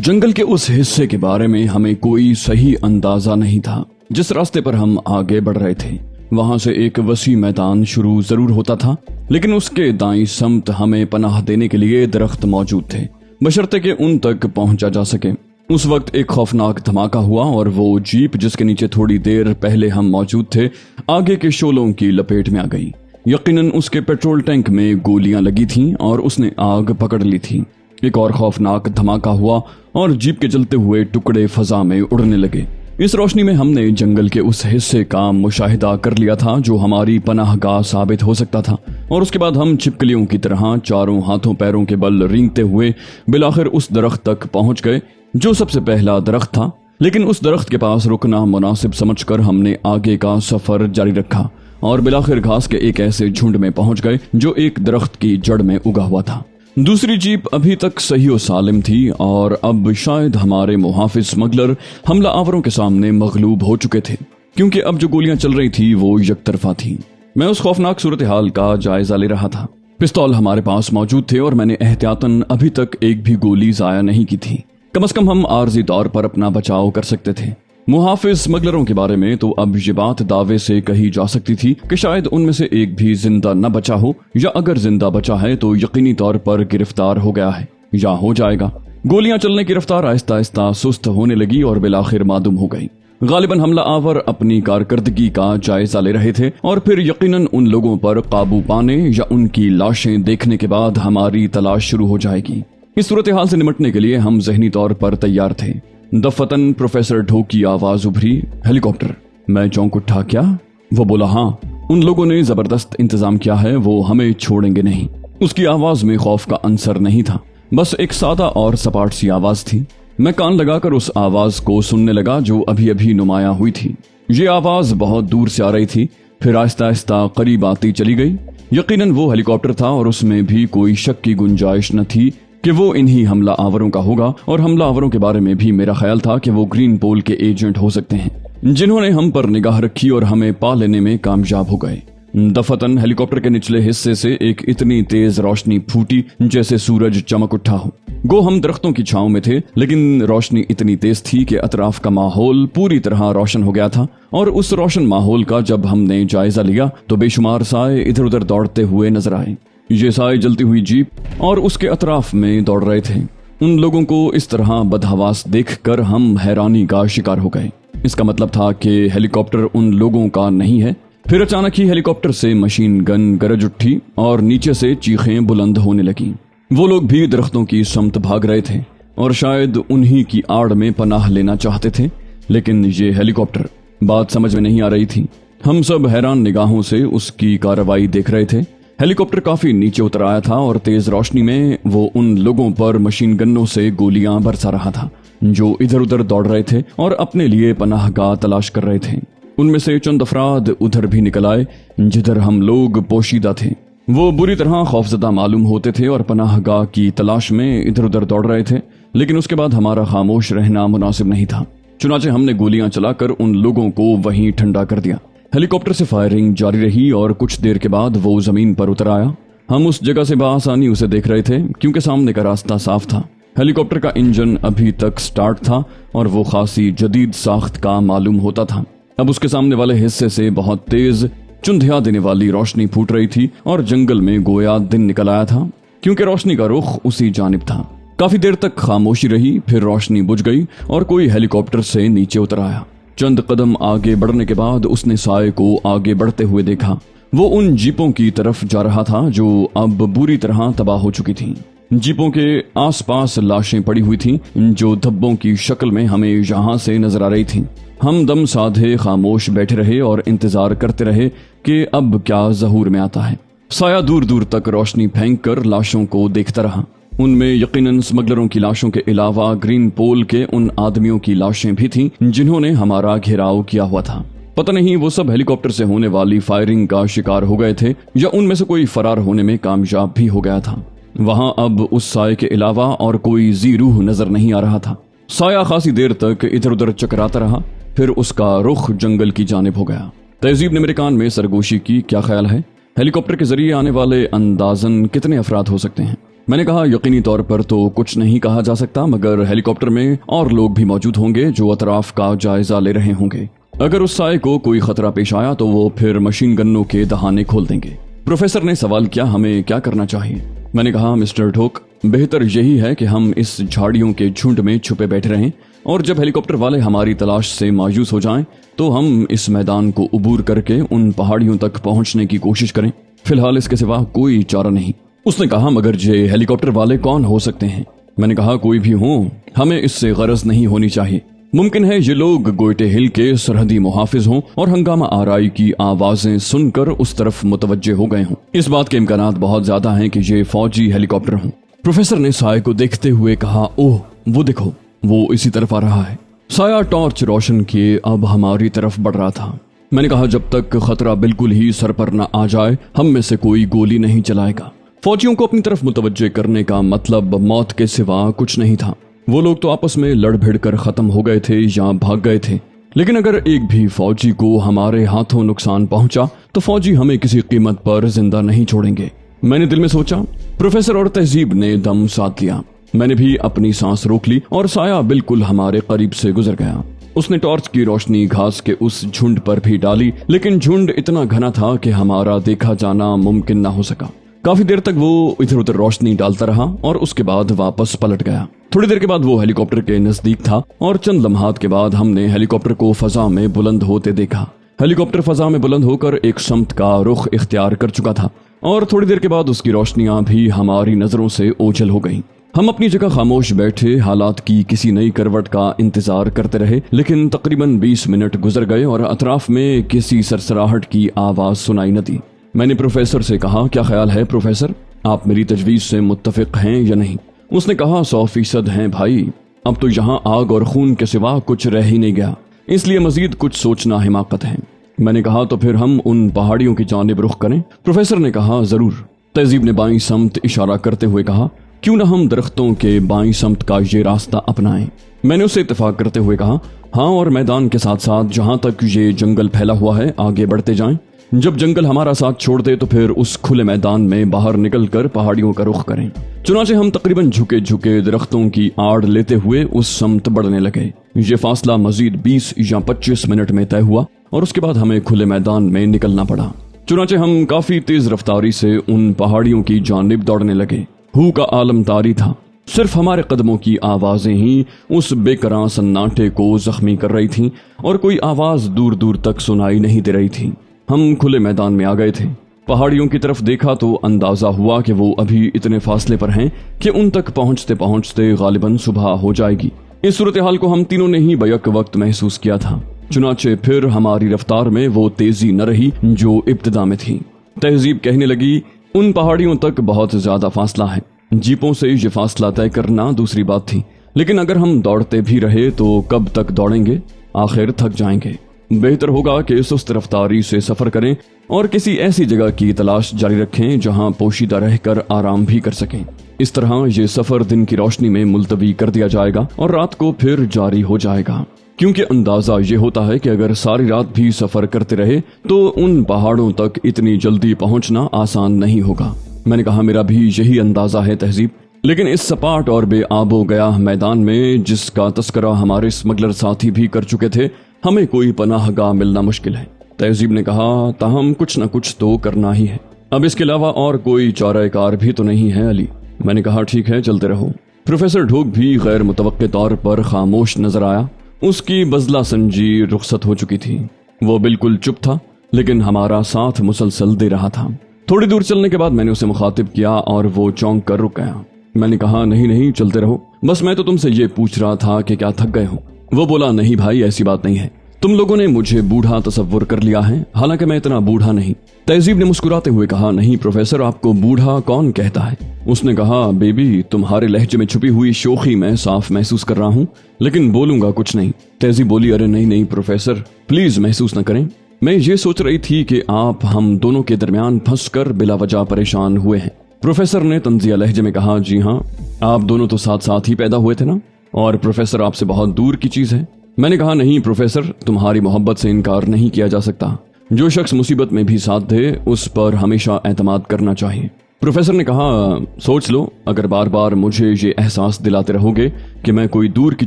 जंगल के उस हिस्से के बारे में हमें कोई सही अंदाजा नहीं था। जिस रास्ते पर हम आगे बढ़ रहे थे वहां से एक वसी मैदान शुरू जरूर होता था, लेकिन उसके दाईं समत हमें पनाह देने के लिए दरख्त मौजूद थे, बशर्ते कि उन तक पहुंचा जा सके। उस वक्त एक खौफनाक धमाका हुआ और वो जीप जिसके नीचे थोड़ी देर पहले हम मौजूद थे आगे के शोलों की लपेट में आ गई। यकीनन उसके पेट्रोल टैंक में गोलियां लगी थीं और उसने आग पकड़ ली थी। एक और खौफनाक धमाका हुआ और जीप के जलते हुए टुकड़े फजा में उड़ने लगे। इस रोशनी में हमने जंगल के उस हिस्से का मुशाहिदा कर लिया था जो हमारी पनाहगाह साबित हो सकता था, और उसके बाद हम छिपकलियों की तरह चारों हाथों पैरों के बल रेंगते हुए बिलाखिर उस दरख्त तक पहुंच गए जो सबसे पहला दरख्त था। लेकिन उस दरख्त के पास रुकना मुनासिब समझकर हमने आगे का सफर जारी रखा और बिलाखिर घास के एक ऐसे झुंड में पहुंच गए जो एक दरख्त की जड़ में उगा हुआ था। दूसरी जीप अभी तक सही और सालिम थी और अब शायद हमारे मुहाफिज स्मगलर हमला आवरों के सामने मगलूब हो चुके थे, क्योंकि अब जो गोलियां चल रही थी वो यकतरफा थी। मैं उस खौफनाक सूरत हाल का जायजा ले रहा था। पिस्तौल हमारे पास मौजूद थे और मैंने एहतियातन अभी तक एक भी गोली जाया नहीं की थी। कम से कम हम आर्जी तौर पर अपना बचाव कर सकते थे। मुहाफिज स्मगलरों के बारे में तो अब ये बात दावे से कही जा सकती थी कि शायद उनमें से एक भी जिंदा न बचा हो, या अगर जिंदा बचा है तो यकीनी तौर पर गिरफ्तार हो गया है या हो जाएगा। गोलियां चलने की रफ्तार आहिस्ता आहिस्ता सुस्त होने लगी और बिलाखिर मादूम हो गई। गालिबन हमला आवर अपनी कारकर्दगी का जायजा ले रहे थे और फिर यकीनन उन लोगों पर काबू पाने या उनकी लाशें देखने के बाद हमारी तलाश शुरू हो जाएगी। इस सूरत हाल से निपटने के लिए हम जहनी तौर पर तैयार थे। दफतन प्रोफेसर ढो की आवाज उभरी, हेलीकॉप्टर। मैं चौंक उठा। क्या? वो बोला, हाँ, उन लोगों ने जबरदस्त इंतजाम किया है, वो हमें छोड़ेंगे नहीं। उसकी आवाज में खौफ का अंसर नहीं था, बस एक सादा और सपाट सी आवाज थी। मैं कान लगाकर उस आवाज को सुनने लगा जो अभी अभी नुमाया हुई थी। ये आवाज बहुत दूर से आ रही थी, फिर आहिस्ता आहिस्ता करीब आती चली गई। यकीनन वो हेलीकॉप्टर था और उसमें भी कोई शक की गुंजाइश न थी कि वो इन्हीं हमला आवरों का होगा, और हमला आवरों के बारे में भी मेरा ख्याल था कि वो ग्रीन पोल के एजेंट हो सकते हैं जिन्होंने हम पर निगाह रखी और हमें पा लेने में कामयाब हो गए। दफतन हेलीकॉप्टर के निचले हिस्से से एक इतनी तेज रोशनी फूटी जैसे सूरज चमक उठा हो। गो हम दरख्तों की छांव में थे, लेकिन रोशनी इतनी तेज थी कि अतराफ का माहौल पूरी तरह रोशन हो गया था, और उस रोशन माहौल का जब हमने जायजा लिया तो बेशुमार साए इधर उधर दौड़ते हुए नजर आए। ये साए जलती हुई जीप और उसके अतराफ में दौड़ रहे थे। उन लोगों को इस तरह बदहवास देखकर हम हैरानी का शिकार हो गए। इसका मतलब था कि हेलीकॉप्टर उन लोगों का नहीं है। फिर अचानक ही हेलीकॉप्टर से मशीन गन गरज उठी और नीचे से चीखें बुलंद होने लगी। वो लोग भी दरख्तों की समत भाग रहे थे और शायद उन्हीं की आड़ में पनाह लेना चाहते थे, लेकिन ये हेलीकॉप्टर, बात समझ में नहीं आ रही थी। हम सब हैरान निगाहों से उसकी कार्रवाई देख रहे थे। हेलीकॉप्टर काफी नीचे उतर आया था और तेज रोशनी में वो उन लोगों पर मशीन गन्नों से गोलियां बरसा रहा था जो इधर उधर दौड़ रहे थे और अपने लिए पनाहगाह तलाश कर रहे थे। उनमें से चंद अफराद उधर भी निकल आए जिधर हम लोग पोशीदा थे। वो बुरी तरह खौफजदा मालूम होते थे और पनाहगाह की तलाश में इधर उधर दौड़ रहे थे, लेकिन उसके बाद हमारा खामोश रहना मुनासिब नहीं था। चुनाचे हमने गोलियां चलाकर उन लोगों को वहीं ठंडा कर दिया। हेलीकॉप्टर से फायरिंग जारी रही और कुछ देर के बाद वो जमीन पर उतर आया। हम उस जगह से बआसानी उसे देख रहे थे क्योंकि सामने का रास्ता साफ था। हेलीकॉप्टर का इंजन अभी तक स्टार्ट था और वो खासी जदीद साख्त का मालूम होता था। अब उसके सामने वाले हिस्से से बहुत तेज चुंधिया देने वाली रोशनी फूट रही थी और जंगल में गोया दिन निकल आया था, क्योंकि रोशनी का रुख उसी जानिब था। काफी देर तक खामोशी रही, फिर रोशनी बुझ गई और कोई हेलीकॉप्टर से नीचे उतर आया। चंद कदम आगे बढ़ने के बाद उसने साए को आगे बढ़ते हुए देखा। वो उन जीपों की तरफ जा रहा था जो अब बुरी तरह तबाह हो चुकी थीं। जीपों के आसपास लाशें पड़ी हुई थीं जो धब्बों की शक्ल में हमें यहाँ से नजर आ रही थीं। हम दम साधे खामोश बैठे रहे और इंतजार करते रहे कि अब क्या ज़हूर में आता है। साया दूर दूर तक रोशनी फेंक कर लाशों को देखता रहा। उनमें यकीनन स्मगलरों की लाशों के अलावा ग्रीन पोल के उन आदमियों की लाशें भी थीं जिन्होंने हमारा घेराव किया हुआ था। पता नहीं वो सब हेलीकॉप्टर से होने वाली फायरिंग का शिकार हो गए थे या उनमें से कोई फरार होने में कामयाब भी हो गया था। वहां अब उस साए के अलावा और कोई जी रूह नजर नहीं आ रहा था। साया खासी देर तक इधर उधर चकराता रहा, फिर उसका रुख जंगल की जानिब हो गया। तहजीब ने मेरे कान में सरगोशी की, क्या ख्याल है? हेलीकॉप्टर के जरिए आने वाले अंदाजन कितने अफराद हो सकते हैं? میں نے کہا یقینی طور پر تو کچھ نہیں کہا جا سکتا، مگر ہیلی کاپٹر میں اور لوگ بھی موجود ہوں گے جو اطراف کا جائزہ لے رہے ہوں گے۔ اگر اس سائے کو کوئی خطرہ پیش آیا تو وہ پھر مشین گنوں کے دہانے کھول دیں گے۔ پروفیسر نے سوال کیا ہمیں کیا کرنا چاہیے؟ میں نے کہا مسٹر ڈھوک، بہتر یہی ہے کہ ہم اس جھاڑیوں کے جھنڈ میں چھپے بیٹھے رہیں، اور جب ہیلی کاپٹر والے ہماری تلاش سے مایوس ہو جائیں تو ہم اس میدان کو عبور کر کے ان پہاڑیوں تک پہنچنے کی کوشش کریں۔ فی الحال اس کے سوا کوئی چارہ نہیں۔ اس نے کہا مگر یہ ہیلی کاپٹر والے کون ہو سکتے ہیں؟ میں نے کہا کوئی بھی ہوں، ہمیں اس سے غرض نہیں ہونی چاہیے۔ ممکن ہے یہ لوگ گوئٹے ہل کے سرحدی محافظ ہوں اور ہنگامہ آرائی کی آوازیں سن کر اس طرف متوجہ ہو گئے ہوں۔ اس بات کے امکانات بہت زیادہ ہیں کہ یہ فوجی ہیلی کاپٹر ہوں۔ پروفیسر نے سائے کو دیکھتے ہوئے کہا، اوہ وہ دیکھو، وہ اسی طرف آ رہا ہے۔ سایہ ٹارچ روشن کیے اب ہماری طرف بڑھ رہا تھا۔ میں نے کہا جب تک خطرہ بالکل ہی سر پر نہ آ جائے ہم میں سے کوئی گولی نہیں چلائے گا۔ فوجیوں کو اپنی طرف متوجہ کرنے کا مطلب موت کے سوا کچھ نہیں تھا۔ وہ لوگ تو آپس میں لڑ بھڑ کر ختم ہو گئے تھے یا بھاگ گئے تھے، لیکن اگر ایک بھی فوجی کو ہمارے ہاتھوں نقصان پہنچا تو فوجی ہمیں کسی قیمت پر زندہ نہیں چھوڑیں گے۔ میں نے دل میں سوچا۔ پروفیسر اور تہذیب نے دم ساتھ لیا۔ میں نے بھی اپنی سانس روک لی اور سایہ بالکل ہمارے قریب سے گزر گیا۔ اس نے ٹارچ کی روشنی گھاس کے اس جھنڈ پر بھی ڈالی، لیکن جھنڈ اتنا گھنا تھا کہ ہمارا دیکھا جانا ممکن نہ ہو سکا۔ کافی دیر تک وہ ادھر ادھر روشنی ڈالتا رہا اور اس کے بعد واپس پلٹ گیا۔ تھوڑی دیر کے بعد وہ ہیلی کاپٹر کے نزدیک تھا اور چند لمحات کے بعد ہم نے ہیلی کاپٹر کو فضا میں بلند ہوتے دیکھا۔ ہیلی کاپٹر فضا میں بلند ہو کر ایک سمت کا رخ اختیار کر چکا تھا اور تھوڑی دیر کے بعد اس کی روشنیاں بھی ہماری نظروں سے اوجھل ہو گئیں۔ ہم اپنی جگہ خاموش بیٹھے حالات کی کسی نئی کروٹ کا انتظار کرتے رہے، لیکن تقریباً 20 منٹ گزر گئے اور اطراف میں کسی سرسراہٹ کی آواز سنائی نہ دی۔ میں نے پروفیسر سے کہا، کیا خیال ہے پروفیسر، آپ میری تجویز سے متفق ہیں یا نہیں؟ اس نے کہا 100% ہیں بھائی، اب تو یہاں آگ اور خون کے سوا کچھ رہ ہی نہیں گیا، اس لیے مزید کچھ سوچنا حماقت ہے۔ میں نے کہا تو پھر ہم ان پہاڑیوں کی جانب رخ کریں؟ پروفیسر نے کہا ضرور۔ تہذیب نے بائیں سمت اشارہ کرتے ہوئے کہا، کیوں نہ ہم درختوں کے بائیں سمت کا یہ راستہ اپنائیں؟ میں نے اسے اتفاق کرتے ہوئے کہا، ہاں، اور میدان کے ساتھ ساتھ جہاں تک یہ جنگل پھیلا ہوا ہے آگے بڑھتے جائیں۔ جب جنگل ہمارا ساتھ چھوڑ دے تو پھر اس کھلے میدان میں باہر نکل کر پہاڑیوں کا رخ کریں۔ چنانچہ ہم تقریباً جھکے جھکے درختوں کی آڑ لیتے ہوئے اس سمت بڑھنے لگے۔ یہ فاصلہ مزید 20 یا 25 منٹ میں طے ہوا اور اس کے بعد ہمیں کھلے میدان میں نکلنا پڑا۔ چنانچہ ہم کافی تیز رفتاری سے ان پہاڑیوں کی جانب دوڑنے لگے۔ ہو کا عالم طاری تھا، صرف ہمارے قدموں کی آوازیں ہی اس بے کراں سناٹے کو زخمی کر رہی تھیں اور کوئی آواز دور دور تک سنائی نہیں دے رہی تھی۔ ہم کھلے میدان میں آ گئے تھے۔ پہاڑیوں کی طرف دیکھا تو اندازہ ہوا کہ وہ ابھی اتنے فاصلے پر ہیں کہ ان تک پہنچتے پہنچتے غالباً صبح ہو جائے گی۔ اس صورتحال کو ہم تینوں نے ہی بیک وقت محسوس کیا تھا۔ چنانچہ پھر ہماری رفتار میں وہ تیزی نہ رہی جو ابتدا میں تھی۔ تہذیب کہنے لگی، ان پہاڑیوں تک بہت زیادہ فاصلہ ہے، جیپوں سے یہ فاصلہ طے کرنا دوسری بات تھی، لیکن اگر ہم دوڑتے بھی رہے تو کب تک دوڑیں گے؟ آخر تھک جائیں گے۔ بہتر ہوگا کہ سست رفتاری سے سفر کریں اور کسی ایسی جگہ کی تلاش جاری رکھیں جہاں پوشیدہ رہ کر آرام بھی کر سکیں۔ اس طرح یہ سفر دن کی روشنی میں ملتوی کر دیا جائے گا اور رات کو پھر جاری ہو جائے گا، کیونکہ اندازہ یہ ہوتا ہے کہ اگر ساری رات بھی سفر کرتے رہے تو ان پہاڑوں تک اتنی جلدی پہنچنا آسان نہیں ہوگا۔ میں نے کہا میرا بھی یہی اندازہ ہے تہذیب، لیکن اس سپاٹ اور بے آب و گیا میدان میں جس کا تذکرہ ہمارے اسمگلر ساتھی بھی کر چکے تھے، ہمیں کوئی پناہ گاہ ملنا مشکل ہے۔ تہذیب نے کہا، تاہم کچھ نہ کچھ تو کرنا ہی ہے، اب اس کے علاوہ اور کوئی چارہ کار بھی تو نہیں ہے علی۔ میں نے کہا ٹھیک ہے، چلتے رہو۔ پروفیسر ڈھوک بھی غیر متوقع طور پر خاموش نظر آیا۔ اس کی بزلہ سنجی رخصت ہو چکی تھی، وہ بالکل چپ تھا لیکن ہمارا ساتھ مسلسل دے رہا تھا۔ تھوڑی دور چلنے کے بعد میں نے اسے مخاطب کیا اور وہ چونک کر رک گیا۔ میں نے کہا نہیں چلتے رہو، بس میں تو تم سے یہ پوچھ رہا تھا کہ کیا تھک گئے ہو؟ وہ بولا نہیں بھائی، ایسی بات نہیں ہے، تم لوگوں نے مجھے بوڑھا تصور کر لیا ہے، حالانکہ میں اتنا بوڑھا نہیں۔ تہذیب نے مسکراتے ہوئے کہا، نہیں پروفیسر، آپ کو بوڑھا کون کہتا ہے؟ اس نے کہا، بیبی تمہارے لہجے میں چھپی ہوئی شوخی میں صاف محسوس کر رہا ہوں، لیکن بولوں گا کچھ نہیں۔ تہذیب بولی، ارے نہیں پروفیسر، پلیز محسوس نہ کریں، میں یہ سوچ رہی تھی کہ آپ ہم دونوں کے درمیان پھنس کر بلا وجہ پریشان ہوئے ہیں۔ پروفیسر نے طنزیہ لہجے میں کہا، جی ہاں، آپ دونوں تو ساتھ ساتھ ہی پیدا ہوئے تھے نا، اور پروفیسر آپ سے بہت دور کی چیز ہے۔ میں نے کہا، نہیں پروفیسر، تمہاری محبت سے انکار نہیں کیا جا سکتا، جو شخص مصیبت میں بھی ساتھ دے اس پر ہمیشہ اعتماد کرنا چاہیے۔ प्रोफेसर ने कहा, सोच लो, अगर बार बार मुझे ये एहसास दिलाते रहोगे कि मैं कोई दूर की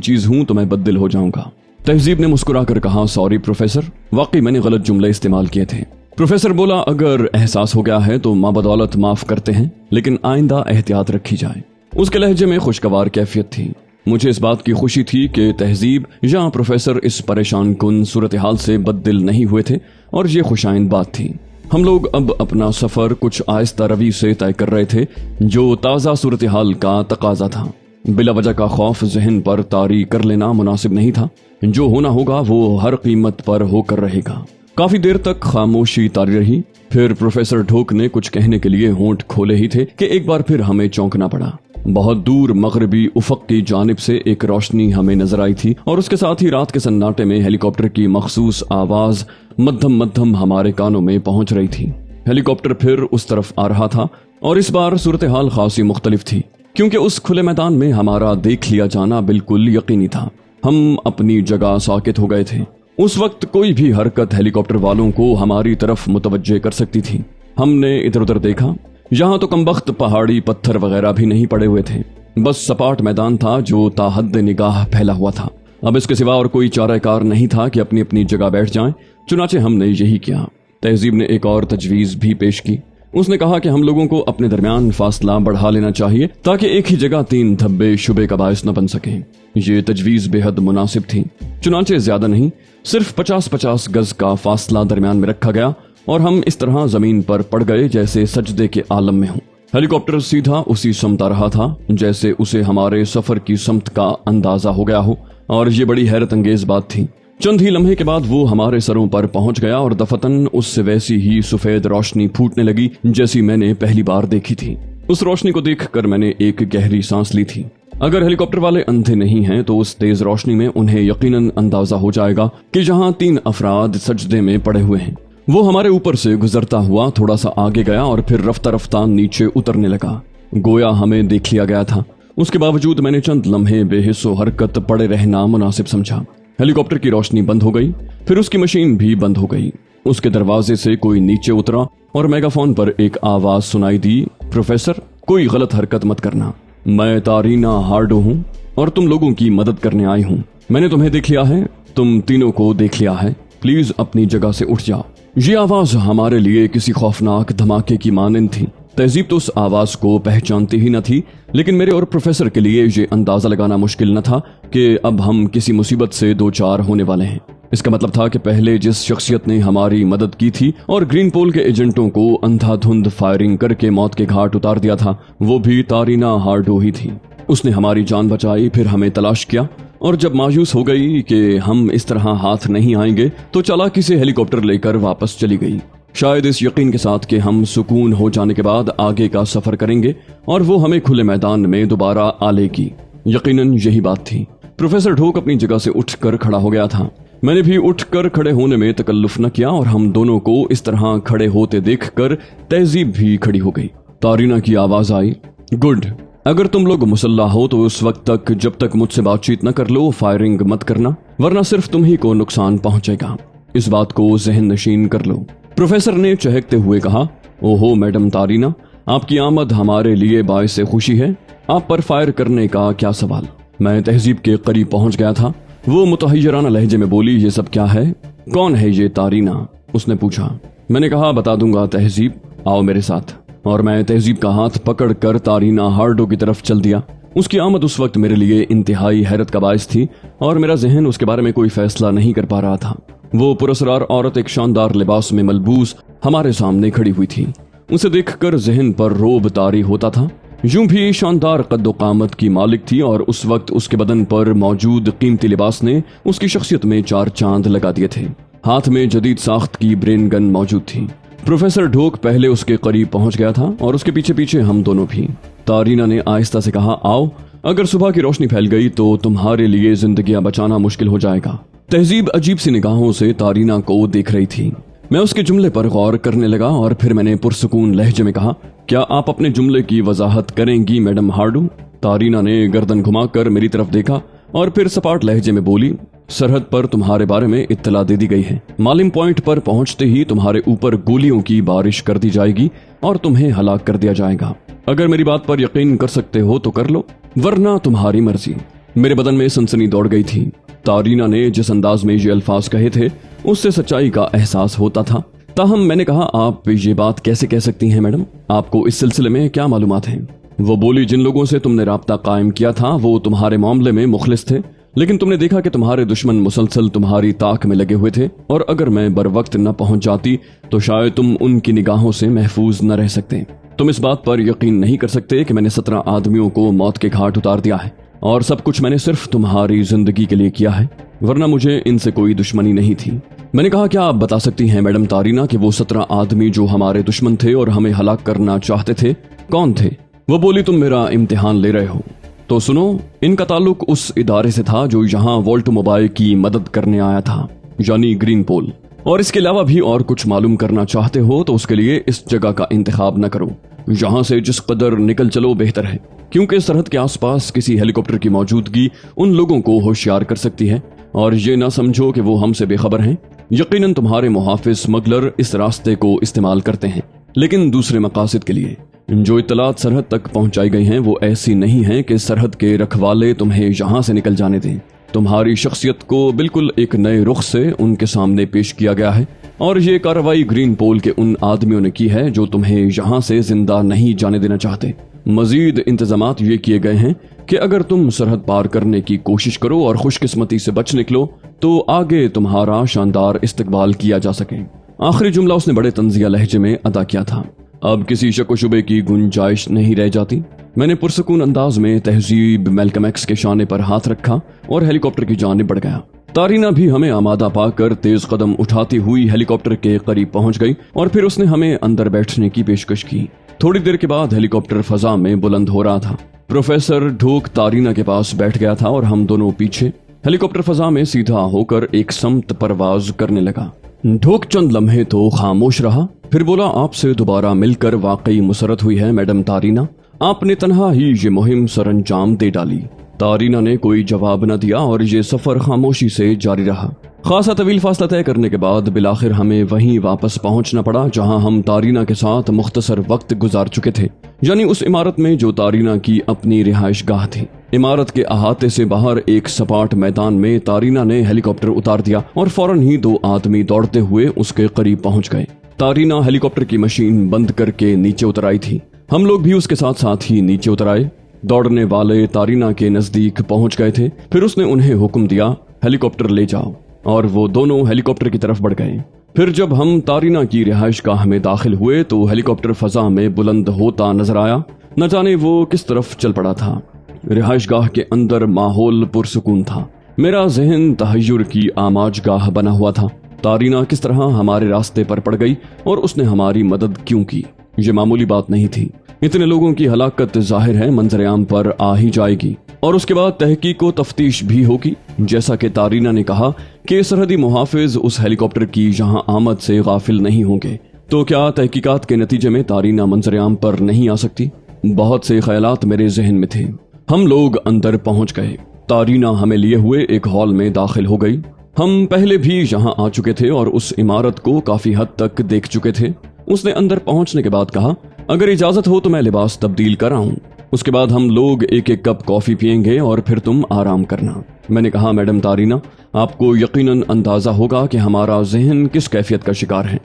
चीज हूं तो मैं बददिल हो जाऊंगा। तहजीब ने मुस्कुराकर कहा, सॉरी प्रोफेसर, वाकई मैंने गलत जुमले इस्तेमाल किए थे। प्रोफेसर बोला, अगर एहसास हो गया है तो माँ बदौलत माफ करते हैं, लेकिन आइंदा एहतियात रखी जाए। उसके लहजे में खुशगवार कैफियत थी। मुझे इस बात की खुशी थी कि तहजीब या प्रोफेसर इस परेशान कुन सूरत हाल से बददिल नहीं हुए थे और ये खुशाइंद बात थी। हम लोग अब अपना सफर कुछ आहिस्ता रवी से तय कर रहे थे, जो ताज़ा सूरत हाल का तकाजा था। बिला वजह का खौफ जहन पर तारी कर लेना मुनासिब नहीं था। जो होना होगा वो हर कीमत पर होकर रहेगा। काफी देर तक खामोशी तारी रही। फिर प्रोफेसर ढोक ने कुछ कहने के लिए होंठ खोले ही थे कि एक बार फिर हमें चौंकना पड़ा। बहुत दूर मगरबी उफक की जानिब से एक रोशनी हमें नजर आई थी और उसके साथ ही रात के सन्नाटे में हेलीकॉप्टर की मखसूस आवाज मध्यम मध्यम हमारे कानों में पहुंच रही थी। हेलीकॉप्टर फिर उस तरफ आ रहा था और इस बार सूरत हाल खासी मुख्तलिफ थी, क्योंकि उस खुले मैदान में हमारा देख लिया जाना बिल्कुल यकीनी था। हम अपनी जगह साकित हो गए थे। उस वक्त कोई भी हरकत हेलीकॉप्टर वालों को हमारी तरफ मुतवज्जे कर सकती थी। हमने इधर उधर देखा, यहाँ तो कमबख्त पहाड़ी पत्थर वगैरह भी नहीं पड़े हुए थे, बस सपाट मैदान था जो ताहद निगाह फैला हुआ था। अब इसके सिवा और कोई चाराकार नहीं था कि अपनी अपनी जगह बैठ जाएं। चुनाचे हमने यही किया। तहजीब ने एक और तजवीज भी पेश की। उसने कहा कि हम लोगों को अपने दरमियान फासला बढ़ा लेना चाहिए ताकि एक ही जगह 3 धब्बे शुबे का बायस न बन सकें। ये तजवीज बेहद मुनासिब थी। चुनाचे ज्यादा नहीं, सिर्फ 50-50 गज का फासला दरमियान में रखा गया और हम इस तरह जमीन पर पड़ गए जैसे सजदे के आलम में हों। हेलीकॉप्टर सीधा उसी समत आ रहा था जैसे उसे हमारे सफर की समत का अंदाजा हो गया हो, और ये बड़ी हैरत अंगेज बात थी। चंद ही लम्हे के बाद वो हमारे सरों पर पहुंच गया और दफतन उससे वैसी ही सफेद रोशनी फूटने लगी जैसी मैंने पहली बार देखी थी। उस रोशनी को देखकर मैंने एक गहरी सांस ली थी। अगर हेलीकॉप्टर वाले अंधे नहीं हैं तो उस तेज रोशनी में उन्हें यकीनन अंदाजा हो जाएगा कि जहां 3 अफराद सजदे में पड़े हुए हैं। वो हमारे ऊपर से गुजरता हुआ थोड़ा सा आगे गया और फिर रफ्ता रफ्ता नीचे उतरने लगा, गोया हमें देख लिया गया था। उसके बावजूद मैंने चंद लम्हे बेहिस्सो हरकत पड़े रहना मुनासिब समझा। हेलीकॉप्टर की रोशनी बंद हो गई, फिर उसकी मशीन भी बंद हो गई। उसके दरवाजे से कोई नीचे उतरा और मेगाफोन पर एक आवाज सुनाई दी, प्रोफेसर, कोई गलत हरकत मत करना। मैं तारीना हार्डो हूँ और तुम लोगों की मदद करने आई हूँ। मैंने तुम्हें देख लिया है, तुम तीनों को देख लिया है। प्लीज अपनी जगह से उठ जाओ। ये आवाज हमारे लिए किसी खौफनाक धमाके की मानंद थी। तहजीब तो उस आवाज को पहचानती ही न थी, लेकिन मेरे और प्रोफेसर के लिए ये अंदाजा लगाना मुश्किल न था कि अब हम किसी मुसीबत से 2-4 होने वाले हैं। इसका मतलब था कि पहले जिस शख्सियत ने हमारी मदद की थी और ग्रीन पोल के एजेंटों को अंधाधुंध फायरिंग करके मौत के घाट उतार दिया था, वो भी तारीना हार्डो ही थी। उसने हमारी जान बचाई, फिर हमें तलाश किया, और जब मायूस हो गई कि हम इस तरह हाथ नहीं आएंगे तो चालाकी से हेलीकॉप्टर लेकर वापस चली गई, शायद इस यकीन के साथ कि हम सुकून हो जाने के बाद आगे का सफर करेंगे और वो हमें खुले मैदान में दोबारा आ लेगी। यकीनन यही बात थी। प्रोफेसर ढोक अपनी जगह से उठकर खड़ा हो गया था। मैंने भी उठकर खड़े होने में तकल्लुफ न किया और हम दोनों को इस तरह खड़े होते देखकर तहजीब भी खड़ी हो गई। तारीना की आवाज आई, गुड, अगर तुम लोग मुसल्लाह हो तो उस वक्त तक जब तक मुझसे बातचीत न कर लो फायरिंग मत करना, वरना सिर्फ तुम ही को नुकसान पहुंचेगा। इस बात को जहन नशीन कर लो। प्रोफेसर ने चहकते हुए कहा, ओहो मैडम तारीना, आपकी आमद हमारे लिए बाइस खुशी है। आप पर फायर करने का क्या सवाल। मैं तहजीब के करीब पहुंच गया था। वो मुतहय्यराना लहजे में बोली, ये सब क्या है? कौन है ये तारीना? उसने पूछा। मैंने कहा, बता दूंगा तहजीब, आओ मेरे साथ। और मैं तहजीब का हाथ पकड़कर तारीना हार्डो की तरफ चल दिया। उसकी आमद उस वक्त मेरे लिए इंतहाई हैरत का बायस थी और मेरा जहन उसके बारे में कोई फैसला नहीं कर पा रहा था। वो पुरस्कार औरत एक शानदार लिबास में मलबूस हमारे सामने खड़ी हुई थी। उसे देखकर जहन पर रोब तारी होता था। यूं भी शानदार कद्दो कामत की मालिक थी और उस वक्त उसके बदन पर मौजूद कीमती लिबास ने उसकी शख्सियत में 4 चांद लगा दिए थे। हाथ में जदीद साख्त की ब्रेन गन मौजूद थी। प्रोफेसर ढोक पहले उसके करीब पहुंच गया था और उसके पीछे पीछे हम दोनों भी। तारीना ने आहिस्ता से कहा, आओ, अगर सुबह की रोशनी फैल गई तो तुम्हारे लिए जिंदगियां बचाना मुश्किल हो जाएगा। तहजीब अजीब सी निगाहों से तारीना को देख रही थी। मैं उसके जुमले पर गौर करने लगा और फिर मैंने पुरसुकून लहजे में कहा, क्या आप अपने जुमले की वजाहत करेंगी मैडम हार्डो? तारीना ने गर्दन घुमाकर मेरी तरफ देखा और फिर सपाट लहजे में बोली, सरहद पर तुम्हारे बारे में इत्तला दे दी गई है। मालिम पॉइंट पर पहुंचते ही तुम्हारे ऊपर गोलियों की बारिश कर दी जाएगी और तुम्हें हलाक कर दिया जाएगा। अगर मेरी बात पर यकीन कर सकते हो तो कर लो, वरना तुम्हारी मर्जी। मेरे बदन में सनसनी दौड़ गई थी। तारीना ने जिस अंदाज में ये अल्फाज कहे थे उससे सच्चाई का एहसास होता था। ताहम मैंने कहा, आप ये बात कैसे कह सकती हैं मैडम, आपको इस सिलसिले में क्या मालूमात हैं? वो बोली, जिन लोगों से तुमने राब्ता कायम किया था वो तुम्हारे मामले में मुखलिस थे, लेकिन तुमने देखा कि तुम्हारे दुश्मन मुसलसल तुम्हारी ताक में लगे हुए थे, और अगर मैं बर वक्त न पहुंच जाती तो शायद तुम उनकी निगाहों से महफूज न रह सकते। तुम इस बात पर यकीन नहीं कर सकते कि मैंने 17 आदमियों को मौत के घाट उतार दिया है, और सब कुछ मैंने सिर्फ तुम्हारी जिंदगी के लिए किया है, वरना मुझे इनसे कोई दुश्मनी नहीं थी। मैंने कहा, क्या आप बता सकती हैं मैडम तारीना कि वो 17 आदमी जो हमारे दुश्मन थे और हमें हलाक करना चाहते थे कौन थे? वो बोली, तुम मेरा इम्तिहान ले रहे हो तो सुनो, इनका ताल्लुक उस इदारे से था जो यहाँ वोल्ट मोबाइल की मदद करने आया था, यानी ग्रीन पोल। और इसके अलावा भी और कुछ मालूम करना चाहते हो तो उसके लिए इस जगह का इंतखाब न करो। यहाँ से जिस कदर निकल चलो बेहतर है, क्योंकि सरहद के आसपास किसी हेलीकॉप्टर की मौजूदगी उन लोगों को होशियार कर सकती है, और ये ना समझो कि वो हमसे बेखबर हैं। यकीनन तुम्हारे मुहाफिज स्मगलर इस रास्ते को इस्तेमाल करते हैं, लेकिन दूसरे मकासद के लिए। जो इत्तलात सरहद तक पहुंचाई गई हैं वो ऐसी नहीं हैं कि सरहद के रखवाले तुम्हें यहाँ से निकल जाने दें। तुम्हारी शख्सियत को बिल्कुल एक नए रुख से उनके सामने पेश किया गया है, और ये कार्रवाई ग्रीन पोल के उन आदमियों ने की है जो तुम्हें यहाँ से जिंदा नहीं जाने देना चाहते। मजीद इंतजामात ये किए गए हैं कि अगर तुम सरहद पार करने की कोशिश करो और खुशकिस्मती से बच निकलो तो आगे तुम्हारा शानदार इस्तकबाल किया जा सके। आखिरी जुमला उसने बड़े तंजिया लहजे में अदा किया था। अब किसी शक व शुबे की गुंजाइश नहीं रह जाती। मैंने पुरसकून अंदाज में तहजीब मैल्कम एक्स के शाने पर हाथ रखा और हेलीकॉप्टर की जानिब बढ़ गया। तारीना भी हमें आमादा पाकर तेज कदम उठाती हुई हेलीकॉप्टर के करीब पहुंच गई और फिर उसने हमें अंदर बैठने की पेशकश की। थोड़ी देर के बाद हेलीकॉप्टर फजा में बुलंद हो रहा था। प्रोफेसर ढोक तारीना के पास बैठ गया था और हम दोनों पीछे। हेलीकॉप्टर फजा में सीधा होकर एक समत परवाज करने लगा। ढोक चंद लम्हे तो खामोश रहा, फिर बोला, आपसे दोबारा मिलकर वाकई मुसरत हुई है मैडम तारीना। आपने तन्हा ही ये मुहिम सरंजाम दे डाली। तारीना ने कोई जवाब न दिया और ये सफर खामोशी से जारी रहा। खासा तवील फासला तय करने के बाद बिलाखिर हमें वहीं वापस पहुंचना पड़ा जहां हम तारीना के साथ मुख्तसर वक्त गुजार चुके थे, यानी उस इमारत में जो तारीना की अपनी रिहाइश गाह थी। इमारत के अहाते से बाहर एक सपाट मैदान में तारीना ने हेलीकॉप्टर उतार दिया और फौरन ही 2 आदमी दौड़ते हुए उसके करीब पहुंच गए। तारीना हेलीकॉप्टर की मशीन बंद करके नीचे उतर आई थी। हम लोग भी उसके साथ साथ ही नीचे उतर आए। दौड़ने वाले तारीना के नजदीक पहुंच गए थे। फिर उसने उन्हें हुक्म दिया, हेलीकॉप्टर ले जाओ, और वो दोनों हेलीकॉप्टर की तरफ बढ़ गए। फिर जब हम तारीना की रिहाइश गाह में दाखिल हुए तो हेलीकॉप्टर फजा में बुलंद होता नजर आया। न जाने वो किस तरफ चल पड़ा था। रिहाइश गाह के अंदर माहौल पुरसुकून था। मेरा जहन तहय्युर की आमाज गाह बना हुआ था। तारीना किस तरह हमारे रास्ते पर पड़ गई और उसने हमारी मदद क्यों की, ये मामूली बात नहीं थी। इतने लोगों की हलाकत जाहिर है मंजर आम पर आ ही जाएगी, और उसके बाद तहकीक व तफ्तीश भी होगी। जैसा कि तारीना ने कहा कि सरहदी मुहाफिज उस हेलीकॉप्टर की यहाँ आमद से गाफिल नहीं होंगे, तो क्या तहकीकात के नतीजे में तारीना मंजर आम पर नहीं आ सकती? बहुत से ख्यालात मेरे जहन में थे। हम लोग अंदर पहुंच गए। तारीना हमें लिए हुए एक हॉल में दाखिल हो गई। हम पहले भी यहाँ आ चुके थे और उस इमारत को काफी हद तक देख चुके थे। उसने अंदर पहुंचने के बाद कहा, अगर इजाजत हो तो मैं लिबास तब्दील कराऊं। उसके बाद हम लोग एक एक कप कॉफी पियेंगे और फिर तुम आराम करना। मैंने कहा, मैडम तारीना, आपको यकीनन अंदाजा होगा कि हमारा जहन किस कैफियत का शिकार है।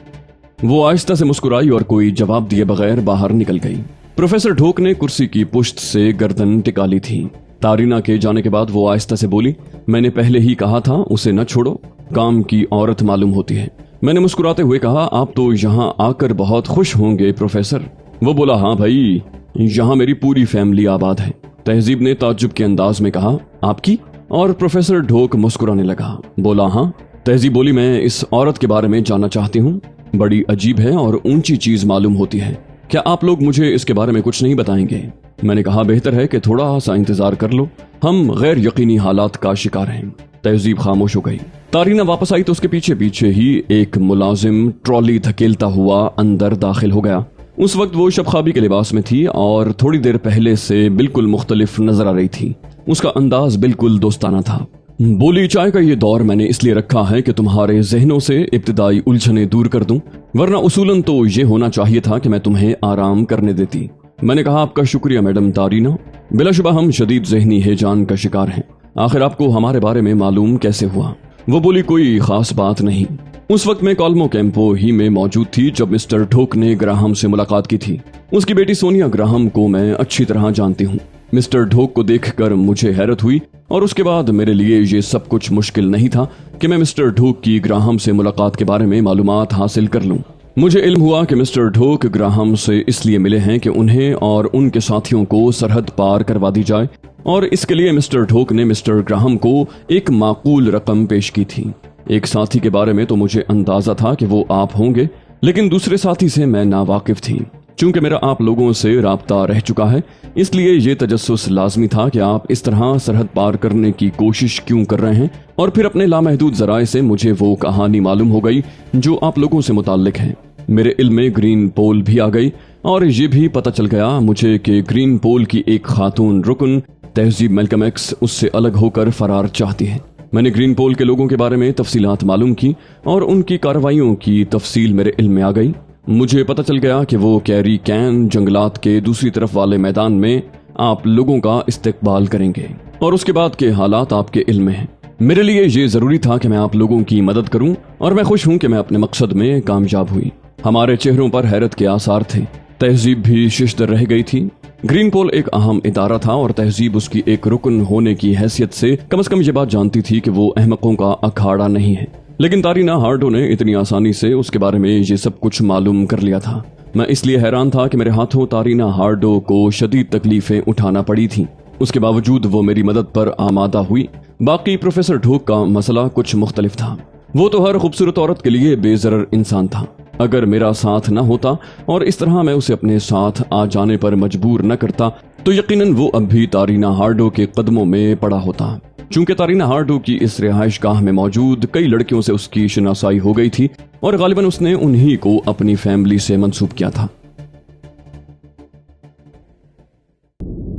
वो आहिस्ता से मुस्कुराई और कोई जवाब दिए बगैर बाहर निकल गई। प्रोफेसर ढोक ने कुर्सी की पुश्त से गर्दन टिका ली थी। तारीना के जाने के बाद वो आहिस्ता से बोली, मैंने पहले ही कहा था उसे न छोड़ो, काम की औरत मालूम होती है। मैंने मुस्कुराते हुए कहा, आप तो यहाँ आकर बहुत खुश होंगे प्रोफेसर। वो बोला, हाँ भाई, यहाँ मेरी पूरी फैमिली आबाद है। तहजीब ने ताज्जुब के अंदाज में कहा, आपकी? और प्रोफेसर ढोक मुस्कुराने लगा। बोला, हाँ। तहजीब बोली, मैं इस औरत के बारे में जानना चाहती हूँ। बड़ी अजीब है और ऊंची चीज मालूम होती है। क्या आप लोग मुझे इसके बारे में कुछ नहीं बताएंगे? मैंने कहा, बेहतर है कि थोड़ा सा इंतजार कर लो, हम गैर यकीनी हालात का शिकार हैं। तहजीब खामोश हो गई। तारीना वापस आई तो उसके पीछे पीछे ही एक मुलाजिम ट्रॉली धकेलता हुआ अंदर दाखिल हो गया। उस वक्त वो शब ख्वाबी के लिबास में थी और थोड़ी देर पहले से बिल्कुल मुख्तलिफ नजर आ रही थी। उसका अंदाज बिल्कुल दोस्ताना था। बोली, चाय का ये दौर मैंने इसलिए रखा है कि तुम्हारे जहनों से इब्तिदाई उलझने दूर कर दूं, वरना उसूलन तो ये होना चाहिए था कि मैं तुम्हें आराम करने देती। मैंने कहा, आपका शुक्रिया मैडम तारीना, बिलाशुबा हम शदीद ज़हनी हेजान का शिकार हैं। आखिर आपको हमारे बारे में मालूम कैसे हुआ? वो बोली, कोई खास बात नहीं। उस वक्त मैं कॉल्मो कैंपो ही में मौजूद थी जब मिस्टर ढोक ने ग्राहम से मुलाकात की थी। उसकी बेटी सोनिया ग्राहम को मैं अच्छी तरह जानती हूँ। मिस्टर ढोक को देखकर मुझे हैरत हुई और उसके बाद मेरे लिए ये सब कुछ मुश्किल नहीं था कि मैं मिस्टर ढोक की ग्राहम से मुलाकात के बारे में मालूमात हासिल कर लूं। मुझे इल्म हुआ कि मिस्टर ढोक ग्राहम से इसलिए मिले हैं कि उन्हें और उनके साथियों को सरहद पार करवा दी जाए, और इसके लिए मिस्टर ढोक ने मिस्टर ग्राहम को एक माकूल रकम पेश की थी। एक साथी के बारे में तो मुझे अंदाजा था कि वो आप होंगे, लेकिन दूसरे साथी से मैं नावाकिफ थी। चूंकि मेरा आप लोगों से राब्ता रह चुका है, इसलिए ये तजस्सुस लाजमी था कि आप इस तरह सरहद पार करने की कोशिश क्यों कर रहे हैं। और फिर अपने लामहदूद जराए से मुझे वो कहानी मालूम हो गई जो आप लोगों से मुताल्लिक है। मेरे इल्म में ग्रीन पोल भी आ गई और ये भी पता चल गया मुझे कि ग्रीन पोल की एक खातून रुकन तहजीब मैल्कम एक्स उससे अलग होकर फरार चाहती है। मैंने ग्रीन पोल के लोगों के बारे में तफसीलात मालूम की और उनकी कार्रवाइयों की तफसील मेरे इल्म में आ गई। मुझे पता चल गया कि वो कैरी कैन जंगलात के दूसरी तरफ वाले मैदान में आप लोगों का इस्तेकबाल करेंगे और उसके बाद के हालात आपके इल्म में हैं। मेरे लिए ये जरूरी था कि मैं आप लोगों की मदद करूं और मैं खुश हूं कि मैं अपने मकसद में कामयाब हुई। हमारे चेहरों पर हैरत के आसार थे। तहजीब भी शिश्त रह गई थी। ग्रीन पोल एक अहम इदारा था और तहजीब उसकी एक रुकन होने की हैसियत से कम ये बात जानती थी कि वो अहमकों का अखाड़ा नहीं है। लेकिन तारीना हार्डो ने इतनी आसानी से उसके बारे में ये सब कुछ मालूम कर लिया था। मैं इसलिए हैरान था कि मेरे हाथों तारीना हार्डो को शदीद तकलीफें उठाना पड़ी थी। उसके बावजूद वो मेरी मदद पर आमादा हुई। बाकी प्रोफेसर ढोक का मसला कुछ मुख्तलिफ था। वो तो हर खूबसूरत औरत के लिए बेजरर इंसान था। अगर मेरा साथ न होता और इस तरह मैं उसे अपने साथ आ जाने पर मजबूर न करता तो यकीनन वो अब भी तारीना हार्डो के कदमों में पड़ा होता। चूंकि तारीना हार्डो की इस रिहाइश गाह में मौजूद कई लड़कियों से उसकी शनासाई हो गई थी और गालिबन उसने उन्हीं को अपनी फैमिली से मंसूब किया था।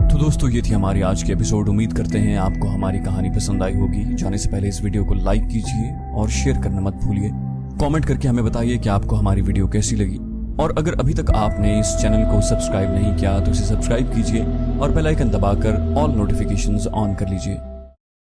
तो दोस्तों, ये थी हमारी आज की एपिसोड। उम्मीद करते हैं आपको हमारी कहानी पसंद आई होगी। जाने से पहले इस वीडियो को लाइक कीजिए और शेयर करना मत भूलिए। कमेंट करके हमें बताइए कि आपको हमारी वीडियो कैसी लगी, और अगर अभी तक आपने इस चैनल को सब्सक्राइब नहीं किया तो इसे सब्सक्राइब कीजिए और बेल आइकन दबाकर ऑल नोटिफिकेशंस ऑन कर लीजिए।